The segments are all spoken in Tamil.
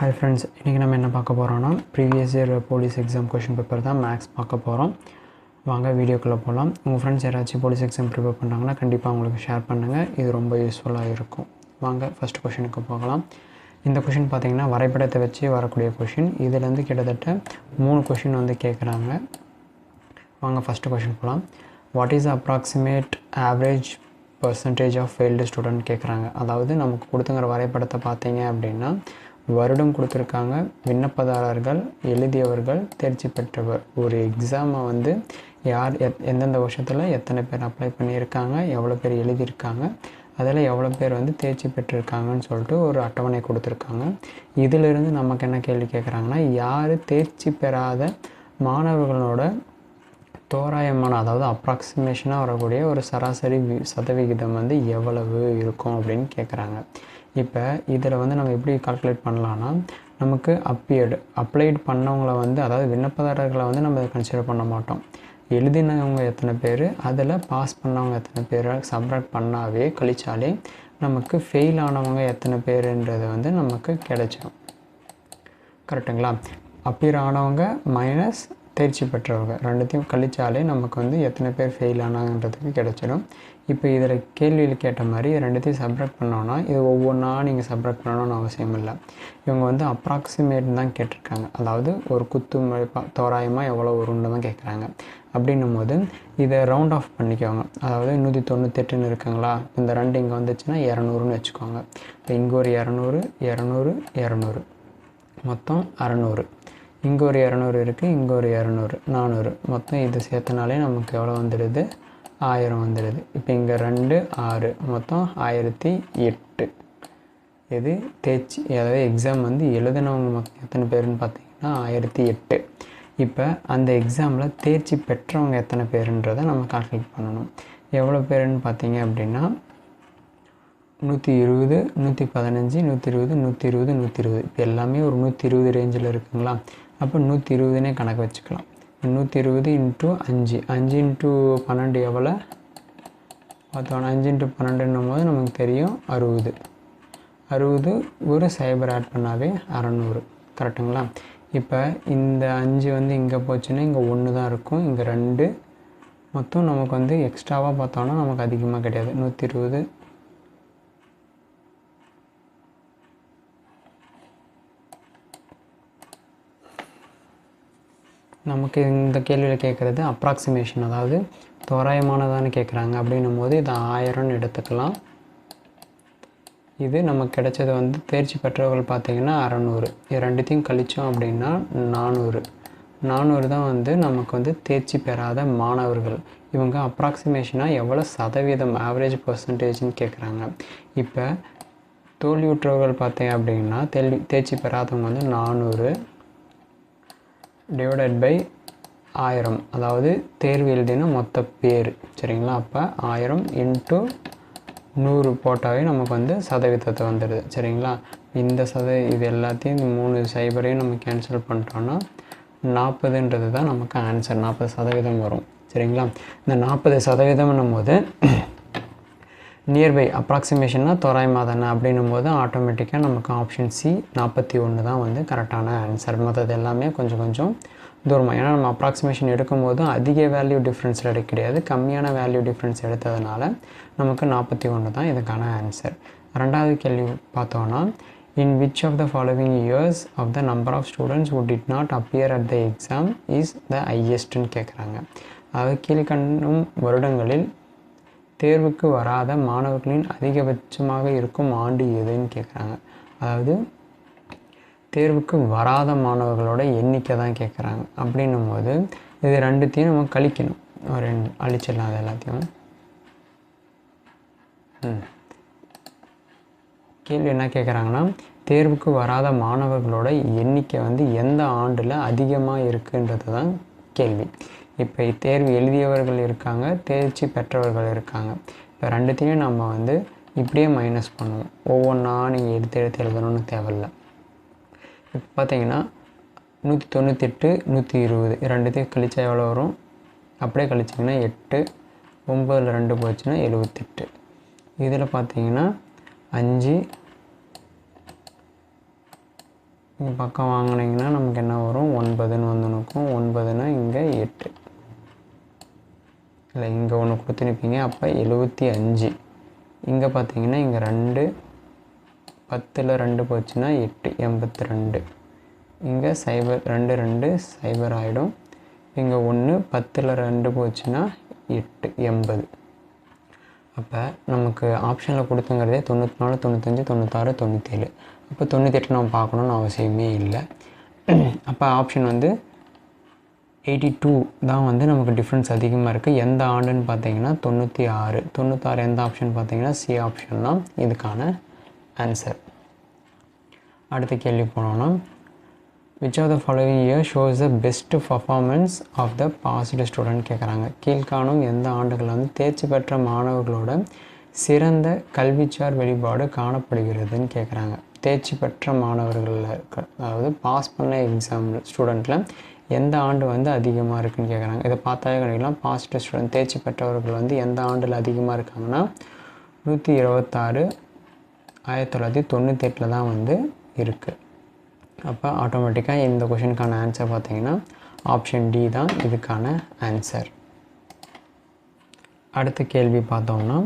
Hi friends, இன்றைக்கி நம்ம என்ன பார்க்க போகிறோன்னா previous year police exam question paper தான் மேக்ஸ் பார்க்க போகிறோம். வாங்க வீடியோக்குள்ளே போகலாம். உங்கள் ஃப்ரெண்ட்ஸ் யாராச்சும் போலீஸ் எக்ஸாம் ப்ரிப்பேர் பண்ணுறாங்கன்னா கண்டிப்பாக உங்களுக்கு ஷேர் பண்ணுங்கள், இது ரொம்ப யூஸ்ஃபுல்லாக இருக்கும். வாங்க ஃபஸ்ட் கொஷினுக்கு போகலாம். இந்த கொஷின் பார்த்திங்கன்னா வரைபடத்தை வச்சு வரக்கூடிய கொஷின். இதுலேருந்து கிட்டத்தட்ட 3 கொஷின் வந்து கேட்குறாங்க. வாங்க ஃபஸ்ட்டு கொஷின் போகலாம். What is approximate average percentage of failed student கேட்குறாங்க. அதாவது நமக்கு கொடுத்துங்கிற வரைபடத்தை பார்த்தீங்க அப்படின்னா வருடம் கொடுத்துருக்காங்க, விண்ணப்பதாரர்கள், எழுதியவர்கள், தேர்ச்சி பெற்றவர். ஒரு எக்ஸாமை வந்து யார் எந்தெந்த வருஷத்தில் எத்தனை பேர் அப்ளை பண்ணியிருக்காங்க, எவ்வளோ பேர் எழுதியிருக்காங்க, அதில் எவ்வளோ பேர் வந்து தேர்ச்சி பெற்றிருக்காங்கன்னு சொல்லிட்டு ஒரு அட்டவணை கொடுத்துருக்காங்க. இதிலிருந்து நமக்கு என்ன கேள்வி கேட்குறாங்கன்னா, யார் தேர்ச்சி பெறாத மாணவர்களோட தோராயமான, அதாவது அப்ராக்சிமேஷனாக வரக்கூடிய ஒரு சராசரி சதவிகிதம் வந்து எவ்வளவு இருக்கும் அப்படின்னு கேட்குறாங்க. இப்போ இதில் வந்து நம்ம எப்படி கால்குலேட் பண்ணலான்னா, நமக்கு அப்ளைட் பண்ணவங்கள வந்து, அதாவது விண்ணப்பதாரர்களை வந்து நம்ம கன்சிடர் பண்ண மாட்டோம். எழுதினவங்க எத்தனை பேர், அதில் பாஸ் பண்ணவங்க எத்தனை பேரை சப்ராக்ட் பண்ணாவே கழிச்சாலே நமக்கு ஃபெயில் ஆனவங்க எத்தனை பேருன்றது வந்து நமக்கு கிடைச்சிடும். கரெக்டுங்களா? அப்பியர் ஆனவங்க மைனஸ் தேர்ச்சி பெற்றவங்க ரெண்டுத்தையும் கழிச்சாலே நமக்கு வந்து எத்தனை பேர் ஃபெயில் ஆனாங்கன்றதுக்கு கிடச்சிடும். இப்போ இதில் கேள்வியில் கேட்ட மாதிரி ரெண்டுத்தையும் சப்ராக்ட் பண்ணோன்னா இது ஒவ்வொன்றா நீங்கள் சப்ராக்ட் பண்ணணும்னு அவசியம் இல்லை. இவங்க வந்து அப்ராக்சிமேட் தான் கேட்டிருக்காங்க, அதாவது ஒரு குத்து தோராயமாக எவ்வளோ வரும்னு தான் கேட்குறாங்க. அப்படின்னும் போது இதை ரவுண்ட் ஆஃப் பண்ணிக்கோங்க. அதாவது 198ன்னு இருக்குங்களா, இந்த ரெண்டு இங்கே வந்துச்சுன்னா 200ன்னு வச்சுக்கோங்க. இப்போ இங்கே ஒரு 200, 200, 200, மொத்தம் 600. இங்கே ஒரு 200 இருக்குது, இங்கே ஒரு 200, 400, மொத்தம் இது சேர்த்தனாலே நமக்கு எவ்வளோ வந்துடுது, 1000 வந்துடுது. இப்போ இங்கே 2, 6, மொத்தம் 1008. இது தேர்ச்சி, அதாவது எக்ஸாம் வந்து எழுதினவங்க மொத்தம் எத்தனை பேருன்னு பார்த்தீங்கன்னா 1008. இப்போ அந்த எக்ஸாமில் தேர்ச்சி பெற்றவங்க எத்தனை பேருன்றதை நம்ம கால்குலேட் பண்ணணும். எவ்வளோ பேருன்னு பார்த்தீங்க அப்படின்னா 120, 115, 120, 120, 120. இப்போ எல்லாமே ஒரு 120 ரேஞ்சில் இருக்குங்களா. அப்போ 120னே கணக்கு வச்சுக்கலாம். 120 × 5, 5 × 12 எவ்வளோ பார்த்தோன்னா 5 × 12ன்னும் போது நமக்கு தெரியும் 60. 60 ஒரு சைபர் ஆட் பண்ணாவே 600. கரெக்டுங்களா? இப்போ இந்த 5 வந்து இங்கே போச்சுன்னா இங்கே 1 தான் இருக்கும், இங்கே 2, மொத்தம் நமக்கு வந்து எக்ஸ்ட்ராவாக பார்த்தோன்னா நமக்கு அதிகமாக கிடையாது. 120 நமக்கு இந்த கேள்வியில் கேட்குறது அப்ராக்சிமேஷன், அதாவது தோராயமானதான்னு கேட்குறாங்க. அப்படின்னும் போது இதை 1000ன்னு எடுத்துக்கலாம். இது நமக்கு கிடைச்சது வந்து தேர்ச்சி பெற்றவர்கள் பார்த்திங்கன்னா 600. இது ரெண்டுத்தையும் கழித்தோம் அப்படின்னா 400. 400 தான் வந்து நமக்கு வந்து தேர்ச்சி பெறாத மாணவர்கள். இவங்க அப்ராக்சிமேஷனாக எவ்வளோ சதவீதம் ஆவரேஜ் பர்சன்டேஜ்னு கேட்குறாங்க. இப்போ தோல்வியுற்றவர்கள் பார்த்தீங்க அப்படின்னா தேர்ச்சி பெறாதவங்க வந்து 400 டிவைடட் பை 1000, அதாவது தேர்வு எழுதின மொத்த பேர். சரிங்களா? அப்போ 1000 × 100 போட்டாவே நமக்கு வந்து சதவீதத்தை வந்துடுது. சரிங்களா? இந்த இது எல்லாத்தையும் 3 சைபரையும் நம்ம கேன்சல் பண்ணிட்டோன்னா 40ன்றது தான் நமக்கு ஆன்சர். 40% வரும். சரிங்களா? இந்த 40%ன்னும் போது நியர்பை அப்ராக்சிமேஷன்னா தோராயமாக தானே அப்படின்னும் போது ஆட்டோமேட்டிக்காக நமக்கு ஆப்ஷன் சி 41 தான் வந்து கரெக்டான ஆன்சர். மற்றது எல்லாமே கொஞ்சம் கொஞ்சம் தூரமாக, ஏன்னா நம்ம அப்ராக்சிமேஷன் எடுக்கும்போது அதிக வேல்யூ டிஃப்ரென்ஸ் கிடையாது, கம்மியான வேல்யூ டிஃப்ரென்ஸ் எடுத்ததுனால நமக்கு 41 தான் இதுக்கான ஆன்சர். ரெண்டாவது கேள்வி பார்த்தோன்னா, in which of the following years of the number of students who did not appear at the exam is the highestன்னு கேட்குறாங்க. அதாவது கீழ்க்கண்ணும் வருடங்களில் தேர்வுக்கு வராத மாணவர்களின் அதிகபட்சமாக இருக்கும் ஆண்டு எதுன்னு கேட்குறாங்க. அதாவது தேர்வுக்கு வராத மாணவர்களோட எண்ணிக்கை தான் கேட்குறாங்க. அப்படின்னும் போது இது ரெண்டுத்தையும் நம்ம கழிக்கணும். ஒரு அழிச்சிடலாம் அது எல்லாத்தையும். கேள்வி என்ன கேட்குறாங்கன்னா, தேர்வுக்கு வராத மாணவர்களோட எண்ணிக்கை வந்து எந்த ஆண்டில் அதிகமாக இருக்குன்றது தான் கேள்வி. இப்போ தேர்வு எழுதியவர்கள் இருக்காங்க, தேர்ச்சி பெற்றவர்கள் இருக்காங்க. இப்போ ரெண்டுத்தையும் நம்ம வந்து இப்படியே மைனஸ் பண்ணுவோம். ஒவ்வொன்றா நீங்கள் எடுத்து எழுதணும்னு தேவையில்லை. இப்போ பார்த்தீங்கன்னா 198, 120 ரெண்டுத்தையும் கழிச்சா எவ்வளோ வரும், அப்படியே கழிச்சிங்கன்னா 8, 9ல் 2 போச்சுன்னா 78. இதில் பார்த்தீங்கன்னா 5, இங்கே பக்கம் வாங்கினீங்கன்னா நமக்கு என்ன வரும் 9ன்னு வந்துனுக்கும் 9னா இங்கே 8 இல்லை இங்கே ஒன்று கொடுத்துருப்பீங்க அப்போ 75 இங்கே பார்த்தீங்கன்னா இங்கே 2 10ல் 2 போச்சுன்னா 8 82 இங்கே 0 2 2 0 ஆகிடும் இங்கே 1 10ல் 2 போச்சுன்னா 8 80 அப்போ நமக்கு ஆப்ஷனில் கொடுத்துங்கிறதே 94 95 96 97 அப்போ 98 நம்ம பார்க்கணுன்னு அவசியமே இல்லை. அப்போ ஆப்ஷன் வந்து 82 தான் வந்து நமக்கு டிஃப்ரென்ஸ் அதிகமாக இருக்குது. எந்த ஆண்டுன்னு பார்த்தீங்கன்னா 96. 96 எந்த ஆப்ஷன் பார்த்தீங்கன்னா சி ஆப்ஷன் தான் இதுக்கான ஆன்சர். அடுத்த கேள்வி போனோன்னா which of the following year shows the best performance of the passed student கேட்குறாங்க. கீழ்காணும் எந்த ஆண்டுகளில் வந்து தேர்ச்சி பெற்ற மாணவர்களோட சிறந்த கல்விச்சார் வெளிப்பாடு காணப்படுகிறதுன்னு கேட்குறாங்க. தேர்ச்சி பெற்ற மாணவர்களில் அதாவது பாஸ் பண்ண எக்ஸாம் ஸ்டூடெண்ட்டில் எந்த ஆண்டு வந்து அதிகமாக இருக்குதுன்னு கேட்குறாங்க. இதை பார்த்தாலே கிடைக்கலாம். பாஸ்ட் ஸ்டூடெண்ட் தேர்ச்சி பெற்றவர்கள் வந்து எந்த ஆண்டில் அதிகமாக இருக்காங்கன்னா 126 1998 தான் வந்து இருக்குது. அப்போ ஆட்டோமேட்டிக்காக இந்த கொஷினுக்கான ஆன்சர் பார்த்தீங்கன்னா ஆப்ஷன் டி தான் இதுக்கான ஆன்சர். அடுத்த கேள்வி பார்த்தோம்னா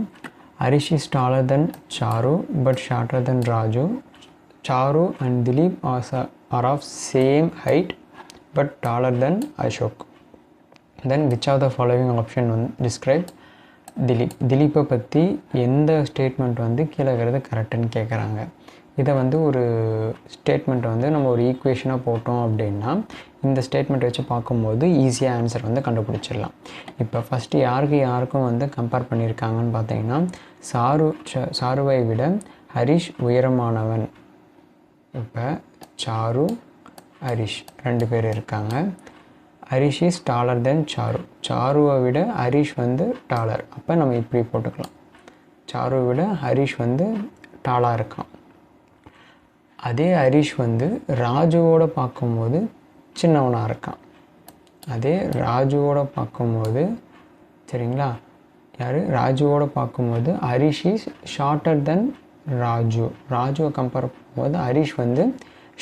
Harish is taller than Charu but shorter than Raju. Charu and Dileep are of same height but taller than Ashok. Then which of the following option வந்து டிஸ்கிரைப் திலீப்பை பற்றி எந்த ஸ்டேட்மெண்ட் வந்து கீழே இருக்கிறது கரெக்டுன்னு கேட்குறாங்க. இதை வந்து ஒரு ஸ்டேட்மெண்ட்டை வந்து நம்ம ஒரு ஈக்குவேஷனாக போட்டோம் அப்படின்னா இந்த ஸ்டேட்மெண்ட் வச்சு பார்க்கும்போது ஈஸியாக ஆன்சர் வந்து கண்டுபிடிச்சிடலாம். இப்போ ஃபஸ்ட்டு யாருக்கும் வந்து கம்பேர் பண்ணியிருக்காங்கன்னு பார்த்தீங்கன்னா சாருவை விட ஹரிஷ் உயரமானவன். இப்போ சாரு ஹரிஷ் 2 பேர் இருக்காங்க. Harish is taller than Charu. சாருவை விட ஹரிஷ் வந்து டாலர். அப்போ நம்ம இப்படி போட்டுக்கலாம். சாருவை விட ஹரிஷ் வந்து டாலாக இருக்கான். அதே ஹரிஷ் வந்து ராஜுவோடு பார்க்கும்போது சின்னவனாக இருக்கான். அதே ராஜுவோடு பார்க்கும்போது சரிங்களா ராஜுவோடு பார்க்கும்போது Harish is shorter than Raju. ராஜுவை கம்பேர் பண்ணும்போது ஹரிஷ் வந்து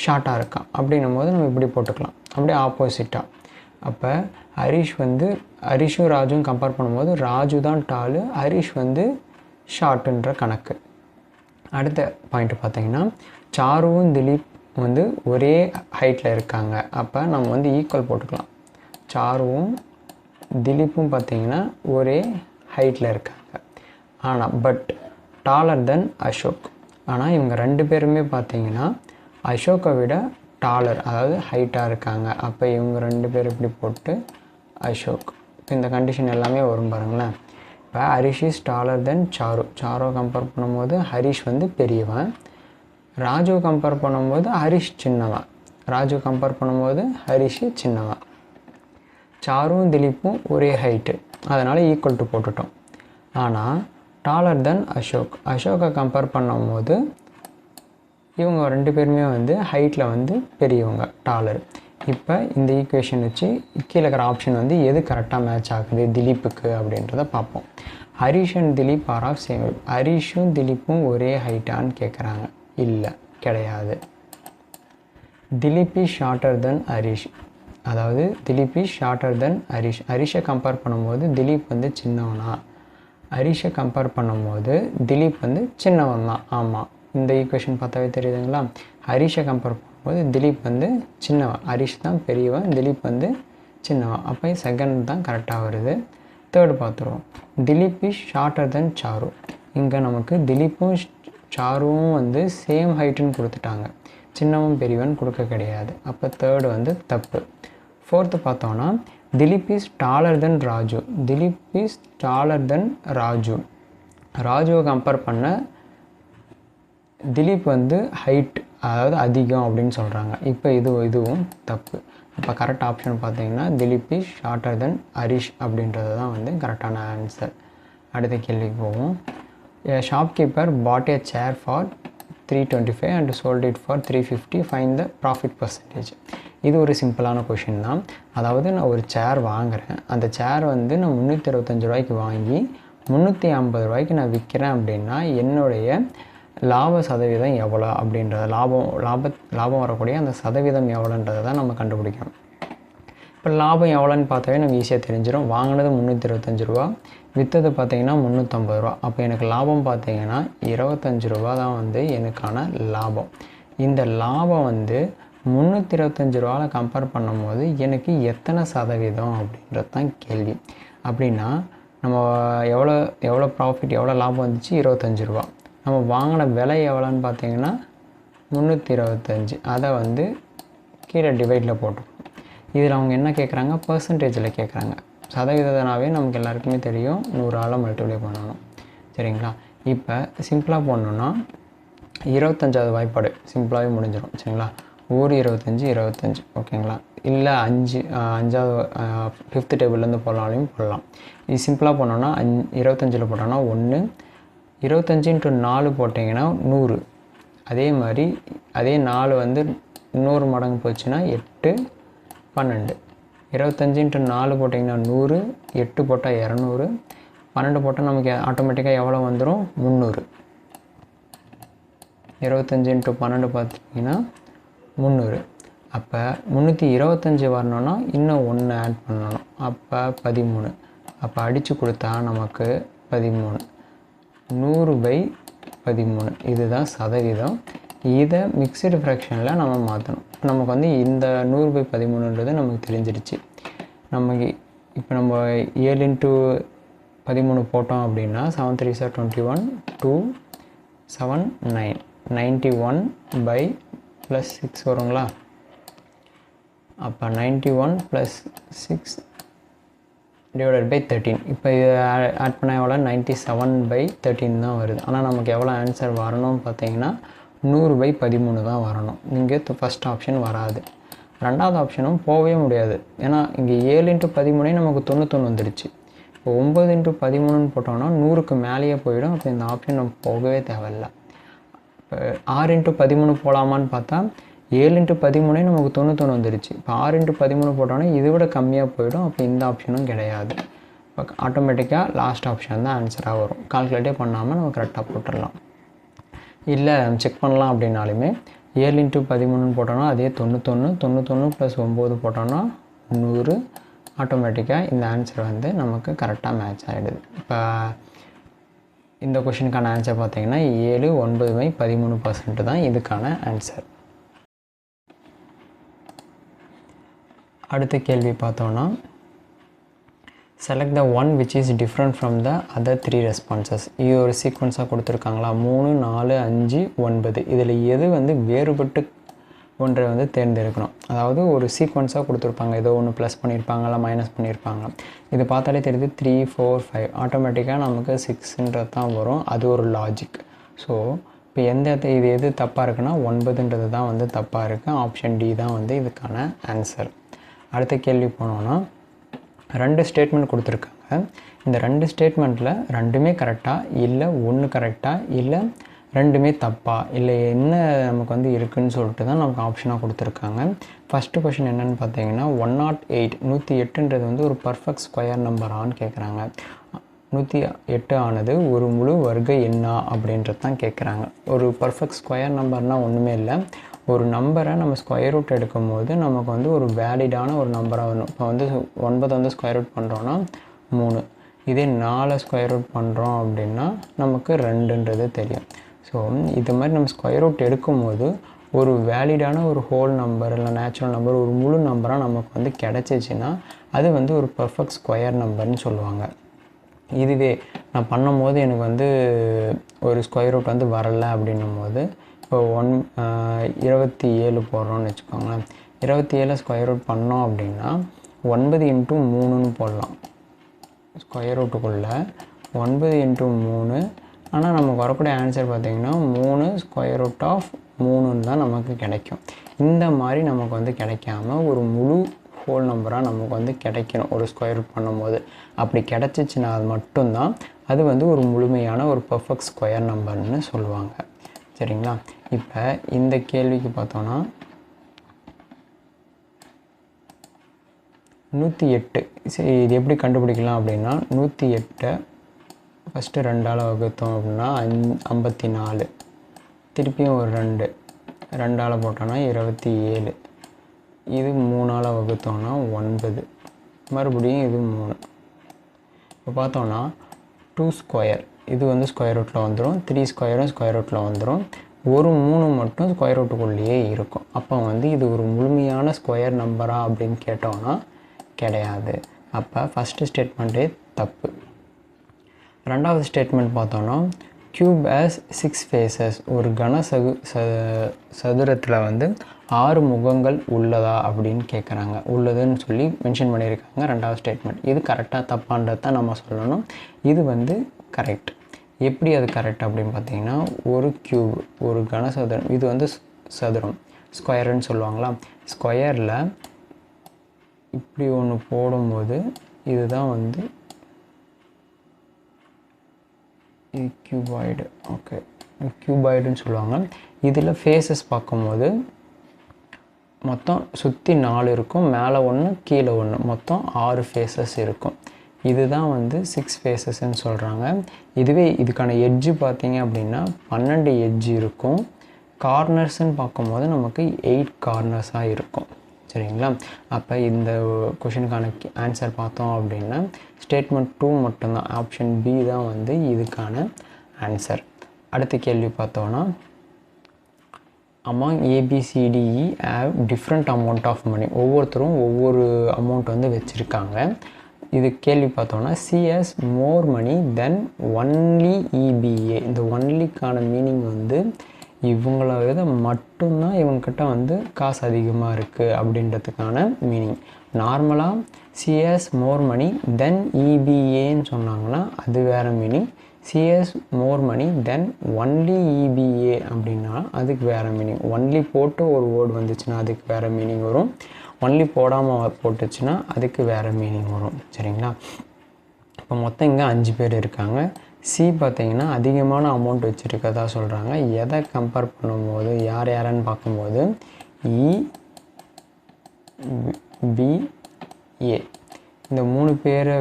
ஷார்ட்டாக இருக்கான். அப்படின்னும் போது நம்ம இப்படி போட்டுக்கலாம். அப்படியே ஆப்போசிட்டாக. அப்போ ஹரிஷும் ராஜுவும் கம்பேர் பண்ணும்போது ராஜு தான் டாலு, ஹரிஷ் வந்து ஷார்ட்டுன்ற கணக்கு. அடுத்த பாயிண்ட் பார்த்தீங்கன்னா சாருவும் திலீப் வந்து ஒரே ஹைட்டில் இருக்காங்க. அப்போ நம்ம வந்து ஈக்குவல் போட்டுக்கலாம். சாருவும் திலீப்பும் பார்த்திங்கன்னா ஒரே ஹைட்டில் இருக்காங்க. ஆனால் பட் டாலர் தென் அசோக். ஆனால் இவங்க 2 பேருமே பார்த்திங்கன்னா அசோக்கை விட டாலர் அதாவது ஹைட்டாக இருக்காங்க. அப்போ இவங்க 2 பேர் இப்படி போட்டு அசோக். இப்போ இந்த கண்டிஷன் எல்லாமே வரும் பாருங்களேன். இப்போ Harish is taller than Charu. சாருவை கம்பேர் பண்ணும்போது ஹரிஷ் வந்து பெரியவன். ராஜு கம்பேர் பண்ணும்போது ஹரிஷ் சின்னவன். ராஜு கம்பேர் பண்ணும்போது ஹரிஷ் சின்னவன். சாருவும் திலீப்பும் ஒரே ஹைட்டு, அதனால் ஈக்குவல் டு போட்டுட்டோம். ஆனால் டாலர் தென் அசோக். அசோக்கை கம்பேர் பண்ணும்போது இவங்க 2 பேருமே வந்து ஹைட்டில் வந்து பெரியவங்க, டாலர். இப்போ இந்த ஈக்குவேஷன் வச்சு கீழே இருக்கிற ஆப்ஷன் வந்து எது கரெக்டாக மேட்ச் ஆகுது திலீப்புக்கு அப்படின்றத பார்ப்போம். Harish and Dileep are of same. ஹரிஷும் திலீப்பும் ஒரே ஹைட்டான்னு கேட்குறாங்க. இல்லை, கிடையாது. Dileep is shorter than Harish. அதாவது Dileep is shorter than Harish. ஹரிஷை கம்பேர் பண்ணும்போது திலீப் வந்து சின்னவனா? ஹரிஷை கம்பேர் பண்ணும்போது திலீப் வந்து சின்னவன் தான். ஆமாம், இந்த ஈக்குவேஷன் பார்த்தாவே தெரியுதுங்களா? ஹரிஷை கம்பேர் பண்ணும்போது திலீப் வந்து சின்னவன், ஹரிஷ் தான் பெரியவன், திலீப் வந்து சின்னவன். அப்போ செகண்ட் தான் கரெக்டாக வருது. தேர்டு பார்த்துருவோம். Dileep is shorter than Charu. இங்கே நமக்கு திலீப்பும் சாருவும் வந்து சேம் ஹைட்டுன்னு கொடுத்துட்டாங்க, சின்னவன் பெரியவன் கொடுக்க கிடையாது. அப்போ தேர்டு வந்து தப்பு. ஃபோர்த்து பார்த்தோன்னா Dileep is taller than Raju. Dileep is taller than Raju. ராஜுவை கம்பேர் பண்ண திலீப் வந்து ஹைட் அதாவது அதிகம் அப்படின்னு சொல்கிறாங்க. இப்போ இதுவும் தப்பு. இப்போ கரெக்ட் ஆப்ஷன் பார்த்தீங்கன்னா Dilip is shorter than Harish அப்படின்றது தான் வந்து கரெக்டான ஆன்சர். அடுத்த கேள்விக்கு போவோம். A shopkeeper bought a chair for 325 and sold it for 350. Find the profit percentage. இது ஒரு சிம்பிளான கொஷின் தான். அதாவது நான் ஒரு சேர் வாங்குகிறேன். அந்த சேர் வந்து நான் 325 ரூபாய்க்கு வாங்கி 350 ரூபாய்க்கு நான் விற்கிறேன் அப்படின்னா என்னுடைய லாப சதவீதம் எவ்வளோ அப்படின்றத லாபம் வரக்கூடிய அந்த சதவீதம் எவ்வளோன்றதை தான் நம்ம கண்டுபிடிக்கணும். இப்போ லாபம் எவ்வளோன்னு பார்த்தாவே நமக்கு ஈஸியாக தெரிஞ்சிடும். வாங்கினது 325 ரூபா, விற்றது பார்த்தீங்கன்னா 350 ரூபா. அப்போ எனக்கு லாபம் பார்த்தீங்கன்னா 25 ரூபா தான் வந்து எனக்கான லாபம். இந்த லாபம் வந்து 325 ரூபாவில் கம்பேர் பண்ணும்போது எனக்கு எத்தனை சதவீதம் அப்படின்றது தான் கேள்வி. அப்படின்னா நம்ம எவ்வளோ ப்ராஃபிட், எவ்வளோ லாபம் வந்துச்சு? 25 ரூபா. நம்ம வாங்கின விலை எவ்வளோன்னு பார்த்தீங்கன்னா 325. அதை வந்து கீழே டிவைடில் போட்டுக்கணும். இதில் அவங்க என்ன கேட்குறாங்க? பர்சன்டேஜில் கேட்குறாங்க. சதவீதனாவே நமக்கு எல்லாருக்குமே தெரியும், 100ஆல் மல்டிப்ளை பண்ணணும். சரிங்களா? இப்போ சிம்பிளாக போடணுன்னா 25வது வாய்ப்பாடு சிம்பிளாகவே முடிஞ்சிடும். சரிங்களா? 25 ஓகேங்களா? இல்லை 5வது 5th டேபிள்லேருந்து போடலாம். இது சிம்பிளாக போனோன்னா 25 போட்டோன்னா 1, 25 × 4 போட்டிங்கன்னா 100. அதே மாதிரி அதே 4 வந்து 100 மடங்கு போச்சுன்னா 8, 12. 25 × 4 போட்டிங்கன்னா 100, 8 போட்டால் 200, 12 போட்டால் நமக்கு ஆட்டோமேட்டிக்காக எவ்வளோ வந்துடும்? 300. 25 × 12 பார்த்திங்கன்னா 300. அப்போ 325 வரணுன்னா இன்னும் 1 ஆட் பண்ணணும். அப்போ 13. அப்போ அடித்து கொடுத்தா நமக்கு 13. 100/13 இதுதான் சதவீதம். இதை மிக்சடு ஃப்ராக்ஷனில் நம்ம மாற்றணும். நமக்கு வந்து இந்த 100/13ன்றது நமக்கு தெரிஞ்சிடுச்சு. நமக்கு இப்போ நம்ம 7 × 13 போட்டோம் அப்படின்னா 7 3 are 21, 2 7 9, 91 + 6 வருங்களா? அப்போ 91 + 6 / 13. இப்போ இது ஆட் பண்ண எவ்வளோ? 97/13 தான் வருது. ஆனால் நமக்கு எவ்வளோ ஆன்சர் வரணும்னு பார்த்தீங்கன்னா 100/13 தான் வரணும். இங்கே ஃபஸ்ட் ஆப்ஷன் வராது. ரெண்டாவது ஆப்ஷனும் போகவே முடியாது. ஏன்னா இங்கே 7 × 13 நமக்கு 91 வந்துடுச்சு. இப்போ 9 × 13ன்னு போட்டோம்னா 100க்கு மேலேயே போயிடும். அப்போ இந்த ஆப்ஷன் நம்ம போகவே தேவையில்லை. இப்போ 6 × 13 போகலாமான்னு பார்த்தா 7 × 13 நமக்கு 91 வந்துடுச்சு. இப்போ 6 × 13 போட்டோன்னா இதை விட கம்மியாக போயிடும். அப்போ இந்த ஆப்ஷனும் கிடையாது. இப்போ ஆட்டோமேட்டிக்காக லாஸ்ட் ஆப்ஷன் தான் ஆன்சராக வரும். கால்குலேட்டே பண்ணாமல் நம்ம கரெக்டாக போட்டுடலாம். இல்லை செக் பண்ணலாம் அப்படின்னாலுமே 7 × 13ன்னு போட்டோன்னா அதே 91, 91 + 9 போட்டோன்னா 100. ஆட்டோமேட்டிக்காக இந்த ஆன்சர் வந்து நமக்கு கரெக்டாக மேட்ச் ஆகிடுது. இப்போ இந்த கொஷினுக்கான ஆன்சர் பார்த்தீங்கன்னா 7, 9/13% தான் இதுக்கான ஆன்சர். அடுத்த கேள்வி பார்த்தோன்னா, select the one which is different from the other 3 responses. இது ஒரு சீக்வன்ஸாக கொடுத்துருக்காங்களா? 3, 4, 5, 9. இதில் எது வந்து வேறுபட்டு ஒன்றை வந்து தேர்ந்தெடுக்கணும். அதாவது ஒரு சீக்வன்ஸாக கொடுத்துருப்பாங்க. ஏதோ ஒன்று ப்ளஸ் பண்ணியிருப்பாங்க, இல்லை மைனஸ் பண்ணியிருப்பாங்க. இது பார்த்தாலே தெரியுது 3, 4, 5. ஆட்டோமேட்டிக்காக நமக்கு 6ன்றது தான் வரும். அது ஒரு லாஜிக். ஸோ இப்போ இது எது தப்பாக இருக்குன்னா 9ன்றது தான் வந்து தப்பாக இருக்குது. ஆப்ஷன் டி தான் வந்து இதுக்கான ஆன்சர். அடுத்த கேள்வி போனோன்னா, 2 ஸ்டேட்மெண்ட் கொடுத்துருக்காங்க. இந்த 2 ஸ்டேட்மெண்ட்டில் 2மே கரெக்டாக, இல்லை 1 கரெக்டாக, இல்லை 2மே தப்பா, இல்லை என்ன நமக்கு வந்து இருக்குதுன்னு சொல்லிட்டு தான் நமக்கு ஆப்ஷனாக கொடுத்துருக்காங்க. ஃபஸ்ட்டு கொஷின் என்னென்னு பார்த்தீங்கன்னா 108, 108ன்றது வந்து ஒரு பர்ஃபெக்ட் ஸ்கொயர் நம்பரான்னு கேட்குறாங்க. 108 ஆனது ஒரு முழு வர்க்க எண்ணா அப்படின்றது தான் கேட்குறாங்க. ஒரு பர்ஃபெக்ட் ஸ்கொயர் நம்பர்னால் ஒன்றுமே இல்லை. ஒரு நம்பரை நம்ம ஸ்கொயர் ரூட் எடுக்கும் போது நமக்கு வந்து ஒரு வேலிடான ஒரு நம்பராக வரணும். இப்போ வந்து 9 வந்து ஸ்கொயர் ரூட் பண்ணுறோன்னா 3. இதே 4 ஸ்கொயர் ரூட் பண்ணுறோம் அப்படின்னா நமக்கு 2ன்றது தெரியும். ஸோ இது மாதிரி நம்ம ஸ்கொயர் ரூட் எடுக்கும்போது ஒரு வேலிடான ஒரு ஹோல் நம்பர் இல்லை நேச்சுரல் நம்பர் ஒரு முழு நம்பராக நமக்கு வந்து கிடச்சிச்சின்னா அது வந்து ஒரு பர்ஃபெக்ட் ஸ்கொயர் நம்பர்னு சொல்லுவாங்க. இதுவே நான் பண்ணும்போது எனக்கு வந்து ஒரு ஸ்கொயர் ரூட் வந்து வரலை அப்படின்னும் போது இப்போ 27 போடுறோன்னு வச்சுக்கோங்களேன். 27 ஸ்கொயர் ரூட் பண்ணோம் அப்படின்னா 9 × 3ன்னு போடலாம். ஸ்கொயர் ரூட்டுக்குள்ளே 9 × 3. ஆனால் நமக்கு வரக்கூடிய ஆன்சர் பார்த்திங்கன்னா 3 ஸ்கொயர் ரூட் ஆஃப் 3ன்னு தான் நமக்கு கிடைக்கும். இந்த மாதிரி நமக்கு வந்து கிடைக்காம ஒரு முழு ஹோல் நம்பராக நமக்கு வந்து கிடைக்கணும் ஒரு ஸ்கொயர் ரூட் பண்ணும்போது. அப்படி கிடச்சிச்சின்னா அது மட்டும்தான் அது வந்து ஒரு முழுமையான ஒரு பர்ஃபெக்ட் ஸ்கொயர் நம்பர்னு சொல்லுவாங்க. சரிங்களா? இப்போ இந்த கேள்விக்கு பார்த்தோன்னா 108. சரி, இது எப்படி கண்டுபிடிக்கலாம் அப்படின்னா 108 ஃபஸ்ட்டு 2ஆல் வகுத்தோம் அப்படின்னா 54. திருப்பியும் ஒரு 2 2ஆல் போட்டோன்னா 27. இது 3ஆல் வகுத்தோன்னா 9. மறுபடியும் இது 3. இப்போ பார்த்தோன்னா 2 ஸ்கொயர் இது வந்து ஸ்கொயர் ரூட்டில் வந்துடும். 3 ஸ்கொயரும் ஸ்கொயர் ரூட்டில் வந்துடும். ஒரு 3 மட்டும் ஸ்கொயர் ரூட்டுக்குள்ளேயே இருக்கும். அப்போ வந்து இது ஒரு முழுமையான ஸ்கொயர் நம்பரா அப்படின்னு கேட்டோன்னா கிடையாது. அப்போ ஃபஸ்ட்டு ஸ்டேட்மெண்ட்டே தப்பு. ரெண்டாவது ஸ்டேட்மெண்ட் பார்த்தோன்னா கியூப் ஹேஸ் 6 ஃபேஸஸ். ஒரு சதுரத்தில் வந்து 6 முகங்கள் உள்ளதா அப்படின்னு கேட்குறாங்க. உள்ளதுன்னு சொல்லி மென்ஷன் பண்ணியிருக்காங்க ரெண்டாவது ஸ்டேட்மெண்ட். இது கரெக்டாக தப்பான்றது தான் நம்ம சொல்லணும். இது வந்து கரெக்ட். எப்படி அது கரெக்ட் அப்படின்னு பார்த்தீங்கன்னா, ஒரு கியூப் ஒரு கனசதுரம், இது வந்து சதுரம் ஸ்கொயருன்னு சொல்லுவாங்களா. ஸ்கொயரில் இப்படி ஒன்று போடும்போது இதுதான் வந்து இது கியூபாய்டு. ஓகே, கியூபாய்டுன்னு சொல்லுவாங்க. இதில் ஃபேஸஸ் பார்க்கும்போது மொத்தம் சுற்றி 4 இருக்கும், மேலே 1 கீழே 1, மொத்தம் 6 ஃபேஸஸ் இருக்கும். இதுதான் வந்து 6 ஃபேஸஸ்ன்னு சொல்கிறாங்க. இதுவே இதுக்கான எட்ஜு பார்த்தீங்க அப்படின்னா 12 எட்ஜு இருக்கும். கார்னர்ஸ்ன்னு பார்க்கும்போது நமக்கு 8 கார்னர்ஸாக இருக்கும். சரிங்களா? அப்போ இந்த கொஷினுக்கான ஆன்சர் பார்த்தோம் அப்படின்னா ஸ்டேட்மெண்ட் 2 மட்டும்தான், ஆப்ஷன் பி தான் வந்து இதுக்கான ஆன்சர். அடுத்த கேள்வி பார்த்தோன்னா, among ABCDE have different amount of money. ஒவ்வொருத்தரும் ஒவ்வொரு அமௌண்ட் வந்து வச்சுருக்காங்க. இது கேள்வி பார்த்தோன்னா C has more money than only EBA. இந்த ஒன்லிக்கான மீனிங் வந்து இவங்கள விட மட்டும்தான் இவங்கக்கிட்ட வந்து காசு அதிகமாக இருக்குது அப்படின்றதுக்கான மீனிங். நார்மலாக C has more money than EBAன்னு சொன்னாங்கன்னா அது வேறு meaning. C has more money than only EBA அப்படின்னா அதுக்கு வேறு மீனிங். ஒன்லி போட்டு ஒரு வேர்டு வந்துச்சுன்னா அதுக்கு வேறு மீனிங் வரும். ஒன்லி போடாமல் போட்டுச்சுன்னா அதுக்கு வேறு மீனிங் வரும். சரிங்களா? இப்போ மொத்தம் இங்கே 5 பேர் இருக்காங்க. சி பார்த்தீங்கன்னா அதிகமான அமௌண்ட் வச்சுருக்கதா சொல்கிறாங்க. எதை கம்பேர் பண்ணும்போது யார் யாருன்னு பார்க்கும்போது EBA இந்த 3 பேரை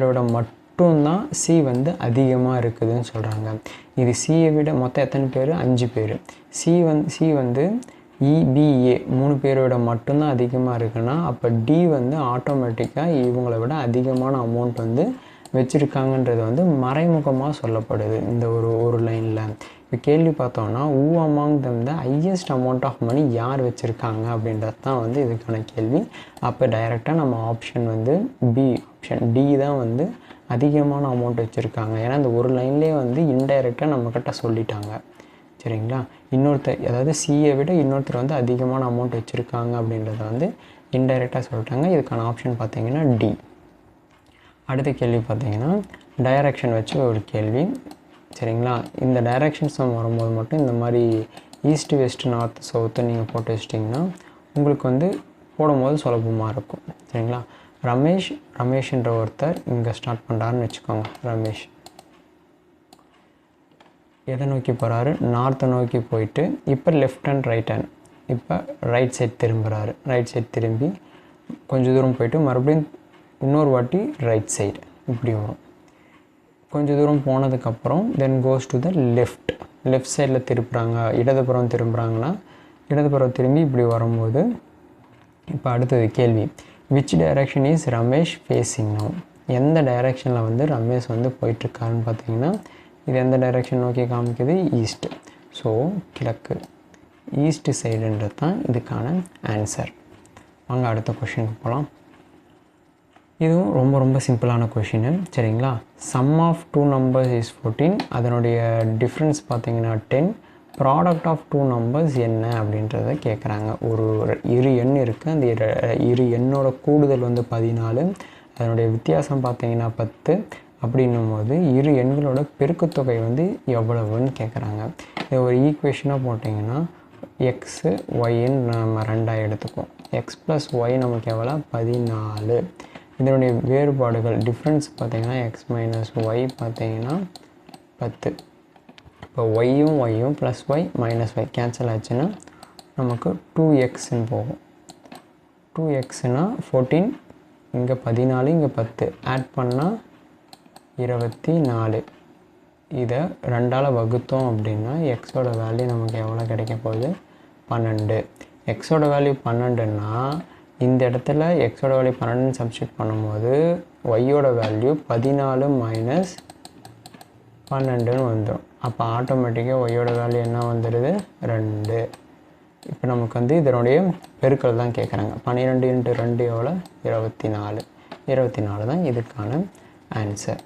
விட மட்டும்தான் சி வந்து அதிகமாக இருக்குதுன்னு சொல்கிறாங்க. இது சியை விட மொத்தம் எத்தனை பேர்? 5 பேர். சி வந்து EBA 3 பேரை விட மட்டும்தான் அதிகமாக இருக்குன்னா அப்போ டி வந்து ஆட்டோமேட்டிக்காக இவங்களை விட அதிகமான அமௌண்ட் வந்து வச்சுருக்காங்கன்றது வந்து மறைமுகமாக சொல்லப்படுது இந்த ஒரு லைனில். இப்போ கேள்வி பார்த்தோன்னா who among them the highest amount of money யார் வச்சுருக்காங்க அப்படின்றது தான் வந்து இதுக்கான கேள்வி. அப்போ டைரெக்டாக நம்ம ஆப்ஷன் வந்து ஆப்ஷன் டி தான் வந்து அதிகமான அமௌண்ட் வச்சுருக்காங்க. ஏன்னா இந்த ஒரு லைன்லேயே வந்து இன்டைரக்டாக நம்மக்கிட்ட சொல்லிட்டாங்க. சரிங்களா? அதாவது சியை விட இன்னொருத்தர் வந்து அதிகமான அமௌண்ட் வச்சுருக்காங்க அப்படின்றத வந்து இன்டைரக்டாக சொல்லிட்டாங்க. இதுக்கான ஆப்ஷன் பார்த்தீங்கன்னா டி. அடுத்த கேள்வி பார்த்தீங்கன்னா டைரக்ஷன் வச்சு ஒரு கேள்வி. சரிங்களா? இந்த டைரக்ஷன்ஸ் வரும்போது மட்டும் இந்த மாதிரி ஈஸ்ட் வெஸ்ட் நார்த் சவுத்து நீங்கள் போட்டு வச்சிட்டிங்கன்னா உங்களுக்கு வந்து போடும்போது சுலபமாக இருக்கும். சரிங்களா? ரமேஷ்ன்ற ஒருத்தர் இங்கே ஸ்டார்ட் பண்ணுறாருன்னு வச்சுக்கோங்க. ரமேஷ் எதை நோக்கி போகிறாரு? நார்த்தை நோக்கி போயிட்டு இப்போ லெஃப்ட் ஹேண்ட் ரைட் ஹேண்ட் இப்போ ரைட் சைட் திரும்புகிறாரு. ரைட் சைட் திரும்பி கொஞ்சம் தூரம் போயிட்டு மறுபடியும் இன்னொரு வாட்டி ரைட் சைடு இப்படி வரும். கொஞ்சம் தூரம் போனதுக்கப்புறம் தென் கோஸ் டு த லெஃப்ட் சைடில் திருப்புறாங்க. இடதுபுறம் திரும்புகிறாங்கன்னா இடதுபுறம் திரும்பி இப்படி வரும்போது இப்போ அடுத்தது கேள்வி, which direction is Ramesh facing now? எந்த டைரக்ஷனில் வந்து ரமேஷ் வந்து போயிட்டுருக்காருன்னு பார்த்தீங்கன்னா இது எந்த டைரக்ஷன் நோக்கி காமிக்குது? ஈஸ்ட்டு. ஸோ கிழக்கு, ஈஸ்ட் சைடுன்றது தான் இதுக்கான ஆன்சர். வாங்க அடுத்த கொஷினுக்கு போகலாம். இதுவும் ரொம்ப சிம்பிளான கொஷினு. சரிங்களா? Sum of 2 numbers is 14. அதனுடைய டிஃப்ரென்ஸ் பார்த்தீங்கன்னா 10. ப்ராடக்ட் ஆஃப் 2 numbers என்ன அப்படின்றத கேட்குறாங்க. ஒரு இரு எண் இருக்குது. அந்த இரு எண்ணோட கூடுதல் வந்து 14. அதனுடைய வித்தியாசம் பார்த்தீங்கன்னா 10. அப்படின்னும் போது இரு எண்களோட பெருக்குத்தொகை வந்து எவ்வளவுன்னு கேட்குறாங்க. இதை ஒரு ஈக்குவேஷனாக போட்டிங்கன்னா எக்ஸு ஒய்ன்னு நம்ம 2ஆக எடுத்துக்குவோம். எக்ஸ் ப்ளஸ் ஒய் நமக்கு எவ்வளோ? 14. இதனுடைய வேறுபாடுகள் டிஃப்ரென்ஸ் பார்த்திங்கன்னா எக்ஸ் மைனஸ் ஒய் பார்த்திங்கன்னா 10. இப்போ ஒய்யும் plus Y minus Y cancel ஆச்சுன்னா நமக்கு 2xன்னு போகும். 2xன்னா 14, இங்கே 14, இங்கே 10 ஆட் பண்ணால் 24. இதை 2ஆல் வகுத்தோம் அப்படின்னா எக்ஸோட வேல்யூ நமக்கு எவ்வளோ கிடைக்க போகுது? 12. எக்ஸோட வேல்யூ 12ன்னா இந்த இடத்துல எக்ஸோட வேல்யூ 12 சப்ஸ்டியூட் பண்ணும்போது ஒய்யோட வேல்யூ 14 மைனஸ் 12ன்னு வந்துடும். அப்போ ஆட்டோமேட்டிக்காக ஒய்யோட வேல்யூ என்ன வந்துடுது? 2. இப்போ நமக்கு வந்து இதனுடைய பெருக்கல் தான் கேட்குறாங்க. 12 × 2 எவ்வளோ? 24. 24 தான் இதுக்கான ஆன்சர்.